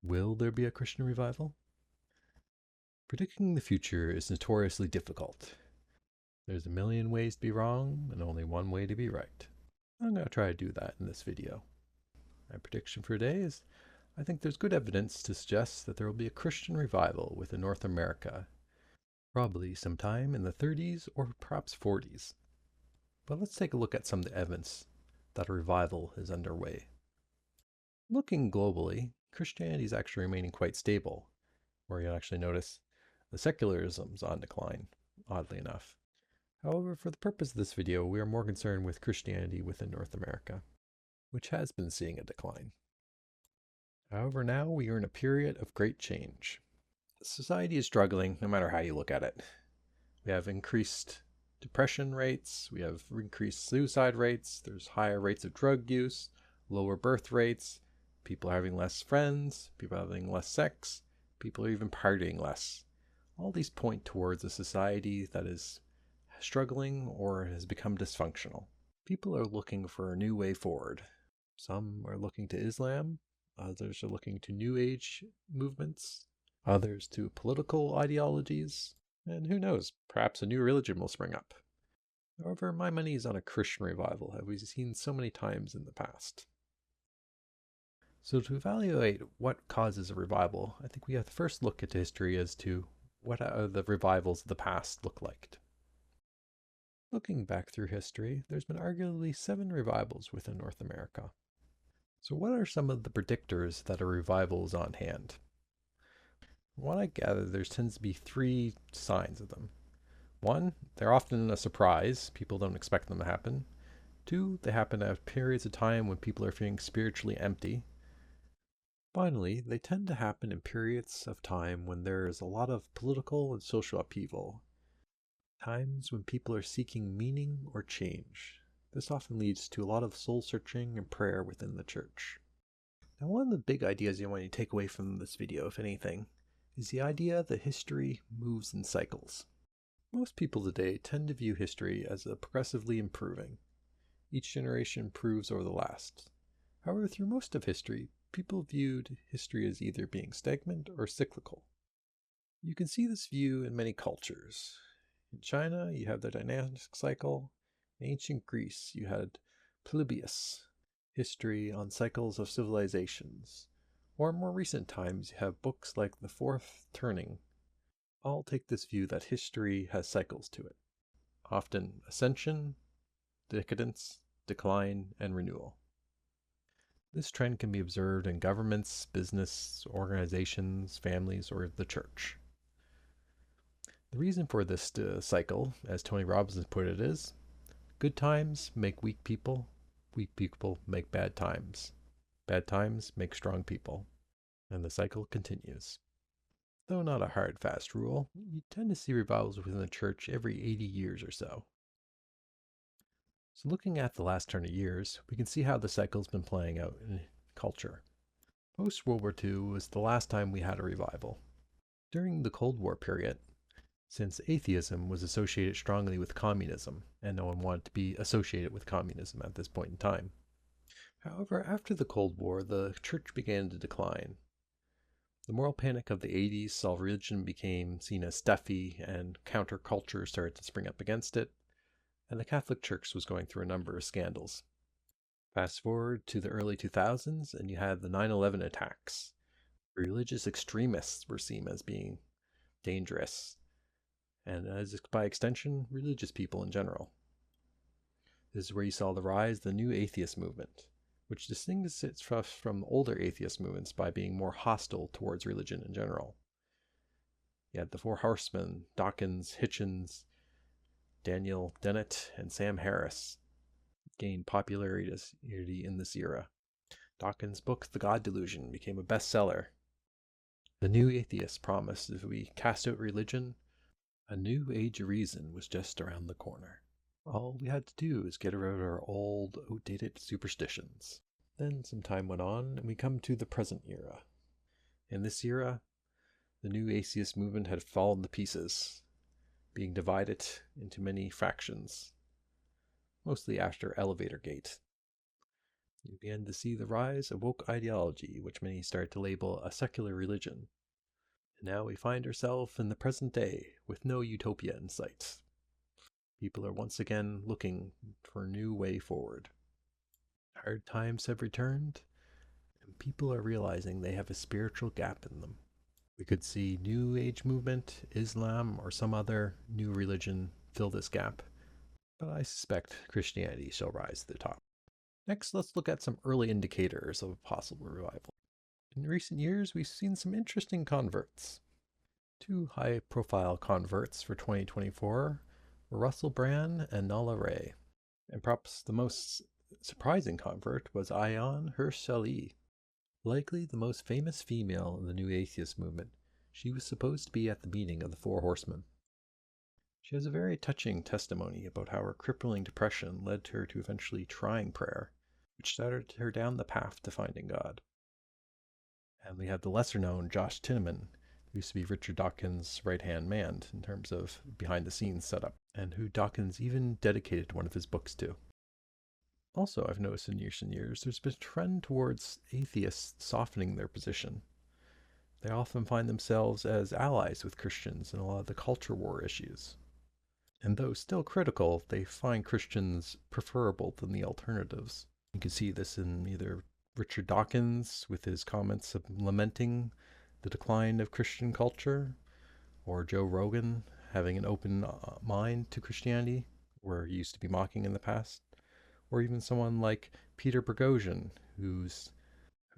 Will there be a Christian revival? Predicting the future is notoriously difficult. There's a million ways to be wrong and only one way to be right. I'm going to try to do that in this video. My prediction for today is I think there's good evidence to suggest that there will be a Christian revival within North America, probably sometime in the 30s or perhaps 40s. But let's take a look at some of the evidence that a revival is underway. Looking globally, Christianity is actually remaining quite stable, where you'll actually notice the secularism is on decline, oddly enough. However, for the purpose of this video, we are more concerned with Christianity within North America, which has been seeing a decline. However, now we are in a period of great change. Society is struggling no matter how you look at it. We have increased depression rates, we have increased suicide rates, there's higher rates of drug use, lower birth rates, people are having less friends, people are having less sex, people are even partying less. All these point towards a society that is struggling or has become dysfunctional. People are looking for a new way forward. Some are looking to Islam, others are looking to New Age movements, others to political ideologies, and who knows, perhaps a new religion will spring up. However, my money is on a Christian revival, as we've seen so many times in the past. So to evaluate what causes a revival, I think we have to first look at history as to what the revivals of the past look like. Looking back through history, there's been arguably 7 revivals within North America. So what are some of the predictors that a revival is on hand? From what I gather, there tends to be 3 signs of them. 1, they're often a surprise. People don't expect them to happen. 2, they happen at periods of time when people are feeling spiritually empty. Finally, they tend to happen in periods of time when there is a lot of political and social upheaval. Times when people are seeking meaning or change. This often leads to a lot of soul searching and prayer within the church. Now, one of the big ideas you want to take away from this video, if anything, is the idea that history moves in cycles. Most people today tend to view history as progressively improving. Each generation improves over the last. However, through most of history, people viewed history as either being stagnant or cyclical. You can see this view in many cultures. In China, you have the dynamic cycle. In ancient Greece, you had Polybius, history on cycles of civilizations. Or in more recent times, you have books like The Fourth Turning. All take this view that history has cycles to it, often ascension, decadence, decline, and renewal. This trend can be observed in governments, business, organizations, families, or the church. The reason for this cycle, as Tony Robbins put it, is good times make weak people make bad times make strong people, and the cycle continues. Though not a hard, fast rule, you tend to see revivals within the church every 80 years or so. So looking at the last turn of years, we can see how the cycle's been playing out in culture. Post-World War II was the last time we had a revival. During the Cold War period, since atheism was associated strongly with communism, and no one wanted to be associated with communism at this point in time. However, after the Cold War, the church began to decline. The moral panic of the 80s saw religion became seen as stuffy, and counterculture started to spring up against it, and the Catholic Church was going through a number of scandals. Fast forward to the early 2000s, and you had the 9/11 attacks. Religious extremists were seen as being dangerous, and as by extension, religious people in general. This is where you saw the rise of the new atheist movement, which distinguishes itself from older atheist movements by being more hostile towards religion in general. You had the Four Horsemen, Dawkins, Hitchens, Daniel Dennett, and Sam Harris gained popularity in this era. Dawkins' book, The God Delusion, became a bestseller. The new atheists promised if we cast out religion, a new age of reason was just around the corner. All we had to do is get rid of our old, outdated superstitions. Then some time went on, and we come to the present era. In this era, the new atheist movement had fallen to pieces, being divided into many fractions, mostly after Elevator Gate. You began to see the rise of woke ideology, which many start to label a secular religion. And now we find ourselves in the present day with no utopia in sight. People are once again looking for a new way forward. Hard times have returned, and people are realizing they have a spiritual gap in them. We could see New Age movement, Islam, or some other new religion fill this gap, but I suspect Christianity shall rise to the top. Next, let's look at some early indicators of a possible revival. In recent years, we've seen some interesting converts. Two high-profile converts for 2024 were Russell Brand and Nala Ray. And perhaps the most surprising convert was Ayaan Hirsch, likely the most famous female in the new atheist movement. She was supposed to be at the meeting of the Four Horsemen. She has a very touching testimony about how her crippling depression led her to eventually trying prayer, which started her down the path to finding God. And we have the lesser-known Josh Tinneman, who used to be Richard Dawkins' right-hand man in terms of behind-the-scenes setup, and who Dawkins even dedicated one of his books to. Also, I've noticed in recent years, there's been a trend towards atheists softening their position. They often find themselves as allies with Christians in a lot of the culture war issues. And though still critical, they find Christians preferable than the alternatives. You can see this in either Richard Dawkins with his comments of lamenting the decline of Christian culture, or Joe Rogan having an open mind to Christianity, where he used to be mocking in the past, or even someone like Peter Boghossian, who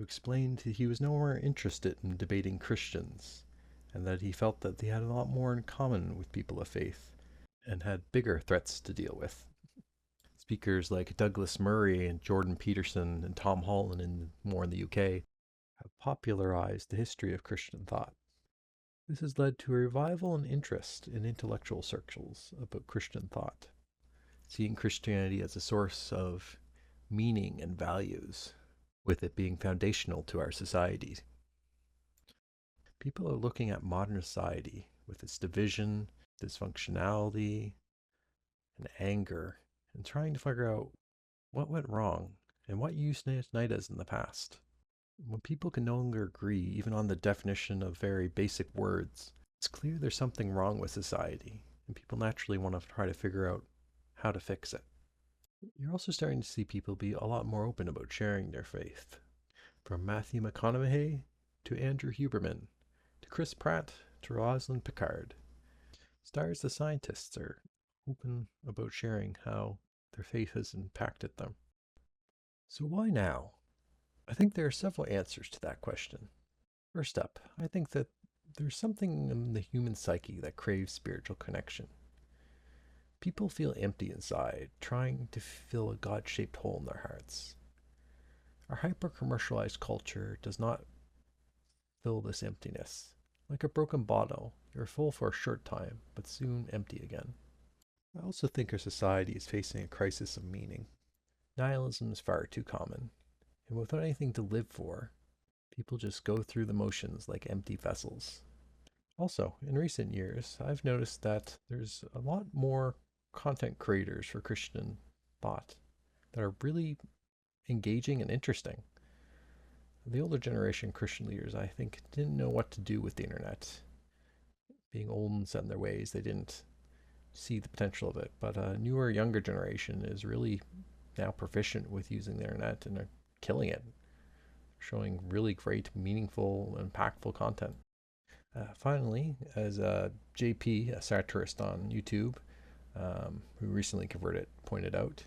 explained he was nowhere interested in debating Christians, and that he felt that they had a lot more in common with people of faith, and had bigger threats to deal with. Speakers like Douglas Murray and Jordan Peterson and Tom Holland and more in the UK have popularized the history of Christian thought. This has led to a revival and interest in intellectual circles about Christian thought, seeing Christianity as a source of meaning and values, with it being foundational to our society. People are looking at modern society with its division, dysfunctionality, and anger, and trying to figure out what went wrong and what used to unite us in the past. When people can no longer agree even on the definition of very basic words, it's clear there's something wrong with society, and people naturally want to try to figure out how to fix it. You're also starting to see people be a lot more open about sharing their faith. From Matthew McConaughey to Andrew Huberman, to Chris Pratt to Rosalind Picard. Stars the scientists are open about sharing how their faith has impacted them. So why now? I think there are several answers to that question. First up, I think that there's something in the human psyche that craves spiritual connection. People feel empty inside, trying to fill a God-shaped hole in their hearts. Our hyper-commercialized culture does not fill this emptiness. Like a broken bottle, you're full for a short time, but soon empty again. I also think our society is facing a crisis of meaning. Nihilism is far too common, and without anything to live for, people just go through the motions like empty vessels. Also, in recent years, I've noticed that there's a lot more content creators for Christian thought that are really engaging and interesting. The older generation Christian leaders, I think, didn't know what to do with the internet. Being old and set in their ways, they didn't see the potential of it. But a newer, younger generation is really now proficient with using the internet and are killing it, showing really great, meaningful, impactful content. Finally, as JP, a satirist on YouTube, who recently converted, pointed out,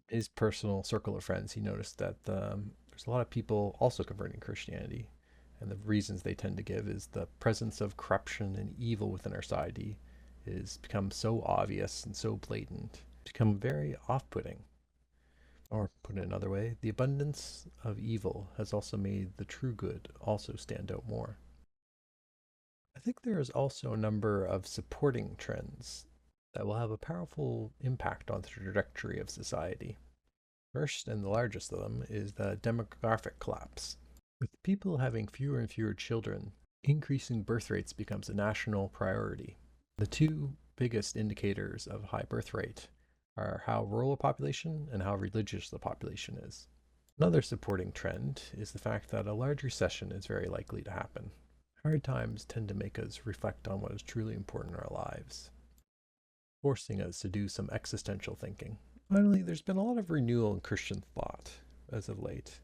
his personal circle of friends, he noticed that there's a lot of people also converting Christianity. And the reasons they tend to give is the presence of corruption and evil within our society has become so obvious and so blatant, become very off-putting. Or put it another way, the abundance of evil has also made the true good also stand out more. I think there is also a number of supporting trends that will have a powerful impact on the trajectory of society. First, and the largest of them, is the demographic collapse. With people having fewer and fewer children, increasing birth rates becomes a national priority. The two biggest indicators of high birth rate are how rural a population and how religious the population is. Another supporting trend is the fact that a large recession is very likely to happen. Hard times tend to make us reflect on what is truly important in our lives, forcing us to do some existential thinking. Finally, there's been a lot of renewal in Christian thought as of late.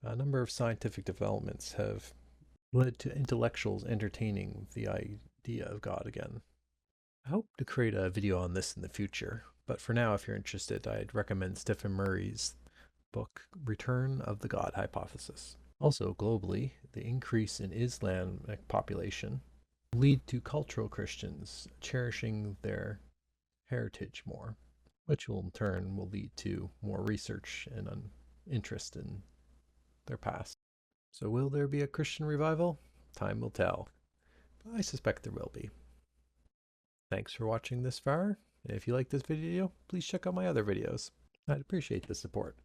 A number of scientific developments have led to intellectuals entertaining the idea of God again. I hope to create a video on this in the future, but for now, if you're interested, I'd recommend Stephen Murray's book, Return of the God Hypothesis. Also, globally, the increase in Islamic population will lead to cultural Christians cherishing their heritage more, which will in turn will lead to more research and interest in their past. So will there be a Christian revival? Time will tell. But I suspect there will be. Thanks for watching this far. If you like this video, please check out my other videos. I'd appreciate the support.